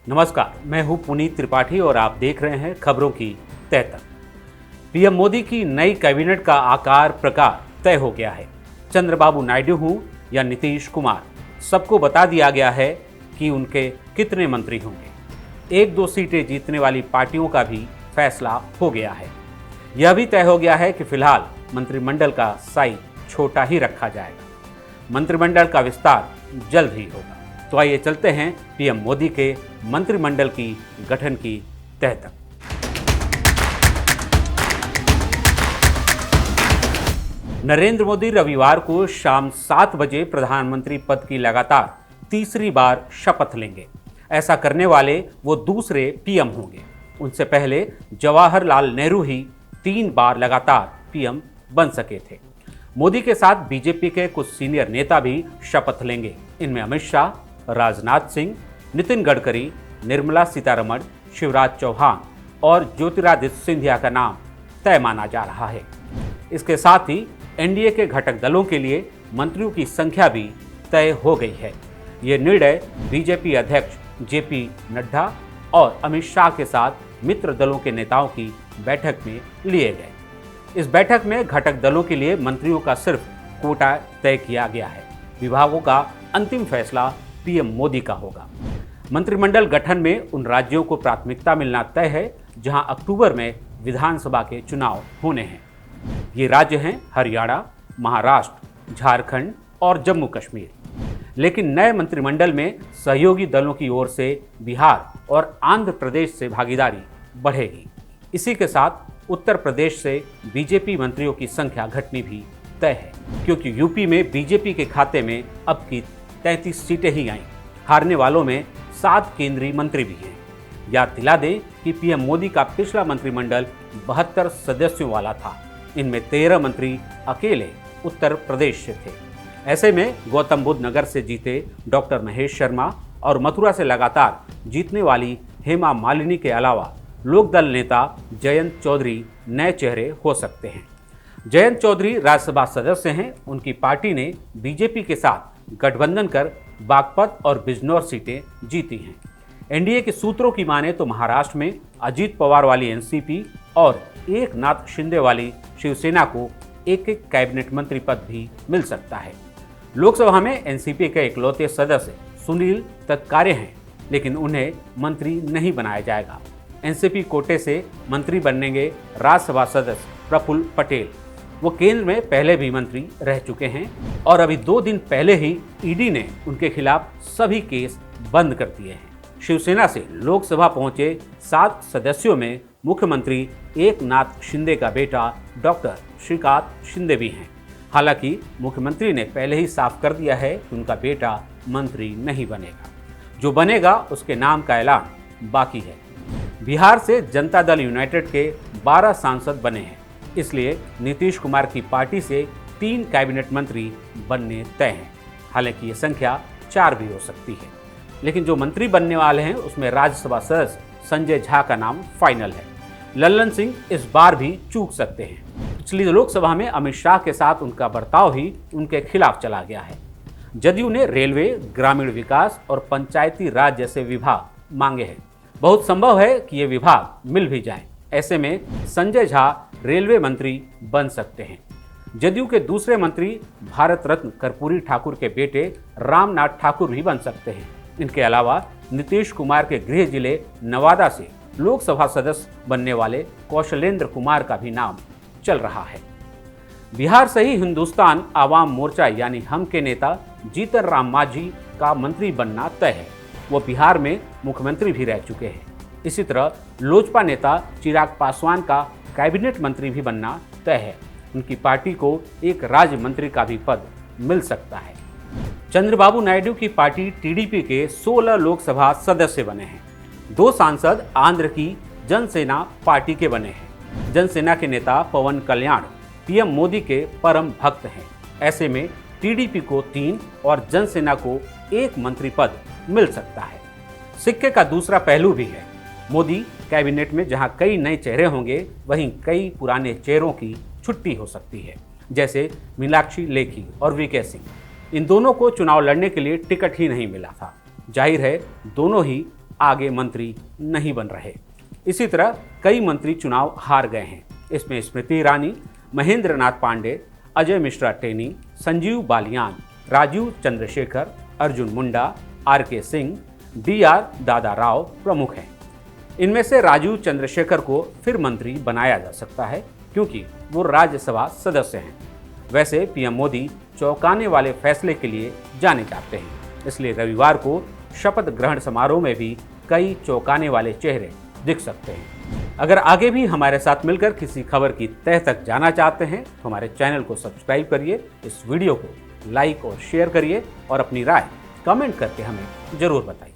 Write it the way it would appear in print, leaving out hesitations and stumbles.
नमस्कार, मैं हूं पुनीत त्रिपाठी और आप देख रहे हैं खबरों की तह तक। पीएम मोदी की नई कैबिनेट का आकार प्रकार तय हो गया है। चंद्रबाबू नायडू हूं या नीतीश कुमार, सबको बता दिया गया है कि उनके कितने मंत्री होंगे। एक दो सीटें जीतने वाली पार्टियों का भी फैसला हो गया है। यह भी तय हो गया है कि फिलहाल मंत्रिमंडल का साइज छोटा ही रखा जाएगा। मंत्रिमंडल का विस्तार जल्द ही होगा। तो आइए चलते हैं पीएम मोदी के मंत्रिमंडल की गठन की तह तक। नरेंद्र मोदी रविवार को शाम 7 बजे प्रधानमंत्री पद की लगातार तीसरी बार शपथ लेंगे। ऐसा करने वाले वो दूसरे पीएम होंगे। उनसे पहले जवाहरलाल नेहरू ही 3 बार लगातार पीएम बन सके थे। मोदी के साथ बीजेपी के कुछ सीनियर नेता भी शपथ लेंगे। इनमें अमित शाह, राजनाथ सिंह, नितिन गडकरी, निर्मला सीतारमण, शिवराज चौहान और ज्योतिरादित्य सिंधिया का नाम तय माना जा रहा है। इसके साथ ही एनडीए के घटक दलों के लिए मंत्रियों की संख्या भी तय हो गई है। ये निर्णय बीजेपी अध्यक्ष जेपी नड्डा और अमित शाह के साथ मित्र दलों के नेताओं की बैठक में लिए गए। इस बैठक में घटक दलों के लिए मंत्रियों का सिर्फ कोटा तय किया गया है। विभागों का अंतिम फैसला पीएम मोदी का होगा। मंत्रिमंडल गठन में उन राज्यों को प्राथमिकता मिलना तय है जहां अक्टूबर में विधानसभा के चुनाव होने हैं। ये राज्य हैं हरियाणा, महाराष्ट्र, झारखंड और जम्मू कश्मीर। लेकिन नए मंत्रिमंडल में सहयोगी दलों की ओर से बिहार और आंध्र प्रदेश से भागीदारी बढ़ेगी। इसी के साथ उत्तर प्रदेश से बीजेपी मंत्रियों की संख्या घटनी भी तय है, क्योंकि यूपी में बीजेपी के खाते में अब की 33 सीटें ही आईं। हारने वालों में 7 केंद्रीय मंत्री भी हैं। याद दिला दें कि पीएम मोदी का पिछला मंत्रिमंडल 72 सदस्यों वाला था। इनमें 13 मंत्री अकेले उत्तर प्रदेश से थे। ऐसे में गौतम बुद्ध नगर से जीते डॉक्टर महेश शर्मा और मथुरा से लगातार जीतने वाली हेमा मालिनी के अलावा लोकदल नेता जयंत चौधरी नए चेहरे हो सकते हैं। जयंत चौधरी राज्यसभा सदस्य हैं। उनकी पार्टी ने बीजेपी के साथ गठबंधन कर बागपत और बिजनौर सीटें जीती हैं। एनडीए के सूत्रों की माने तो महाराष्ट्र में अजीत पवार वाली एनसीपी और एकनाथ शिंदे वाली शिवसेना को एक एक कैबिनेट मंत्री पद भी मिल सकता है। लोकसभा में एनसीपी के इकलौते सदस्य सुनील तत्कारे हैं, लेकिन उन्हें मंत्री नहीं बनाया जाएगा। एनसीपी कोटे से मंत्री बनेंगे राज्यसभा सदस्य प्रफुल्ल पटेल। वो केंद्र में पहले भी मंत्री रह चुके हैं और अभी 2 दिन पहले ही ईडी ने उनके खिलाफ सभी केस बंद कर दिए हैं। शिवसेना से लोकसभा पहुंचे 7 सदस्यों में मुख्यमंत्री एकनाथ शिंदे का बेटा डॉक्टर श्रीकांत शिंदे भी हैं। हालांकि मुख्यमंत्री ने पहले ही साफ कर दिया है कि उनका बेटा मंत्री नहीं बनेगा। जो बनेगा उसके नाम का ऐलान बाकी है। बिहार से जनता दल यूनाइटेड के 12 सांसद बने हैं, इसलिए नीतीश कुमार की पार्टी से 3 कैबिनेट मंत्री बनने तय हैं। हालांकि ये संख्या 4 भी हो सकती है, लेकिन जो मंत्री बनने वाले हैं उसमें राज्यसभा सदस्य संजय झा का नाम फाइनल है। लल्लन सिंह इस बार भी चूक सकते हैं। पिछली लोकसभा में अमित शाह के साथ उनका बर्ताव ही उनके खिलाफ चला गया है। जदयू ने रेलवे, ग्रामीण विकास और पंचायती राज जैसे विभाग मांगे हैं। बहुत संभव है कि ये विभाग मिल भी जाएं। ऐसे में संजय झा रेलवे मंत्री बन सकते हैं। जदयू के दूसरे मंत्री भारत रत्न कर्पूरी ठाकुर के बेटे रामनाथ ठाकुर भी बन सकते हैं। इनके अलावा नीतीश कुमार के गृह जिले नवादा से लोकसभा सदस्य बनने वाले कौशलेंद्र कुमार का भी नाम चल रहा है। बिहार से ही हिंदुस्तान आवाम मोर्चा यानी हम के नेता जीतन राम मांझी का मंत्री बनना तय है। वो बिहार में मुख्यमंत्री भी रह चुके हैं। इसी तरह लोजपा नेता चिराग पासवान का कैबिनेट मंत्री भी बनना तय है। उनकी पार्टी को एक राज्य मंत्री का भी पद मिल सकता है। चंद्रबाबू नायडू की पार्टी टीडीपी के 16 लोकसभा सदस्य बने हैं। 2 सांसद आंध्र की जनसेना पार्टी के बने हैं। जनसेना के नेता पवन कल्याण पीएम मोदी के परम भक्त हैं। ऐसे में टीडीपी को 3 और जनसेना को 1 मंत्री पद मिल सकता है। सिक्के का दूसरा पहलू भी है। मोदी कैबिनेट में जहां कई नए चेहरे होंगे, वहीं कई पुराने चेहरों की छुट्टी हो सकती है, जैसे मीनाक्षी लेखी और वीके सिंह। इन दोनों को चुनाव लड़ने के लिए टिकट ही नहीं मिला था। जाहिर है दोनों ही आगे मंत्री नहीं बन रहे। इसी तरह कई मंत्री चुनाव हार गए हैं। इसमें स्मृति ईरानी, महेंद्र नाथ पांडे, अजय मिश्रा टेनी, संजीव बालियान, राजीव चंद्रशेखर, अर्जुन मुंडा, आर.के. सिंह, डी.आर. दादा राव प्रमुख हैं। इनमें से राजीव चंद्रशेखर को फिर मंत्री बनाया जा सकता है क्योंकि वो राज्यसभा सदस्य हैं। वैसे पीएम मोदी चौंकाने वाले फैसले के लिए जाने जाते हैं, इसलिए रविवार को शपथ ग्रहण समारोह में भी कई चौंकाने वाले चेहरे दिख सकते हैं। अगर आगे भी हमारे साथ मिलकर किसी खबर की तह तक जाना चाहते हैं तो हमारे चैनल को सब्सक्राइब करिए, इस वीडियो को लाइक और शेयर करिए और अपनी राय कमेंट करके हमें जरूर बताइए।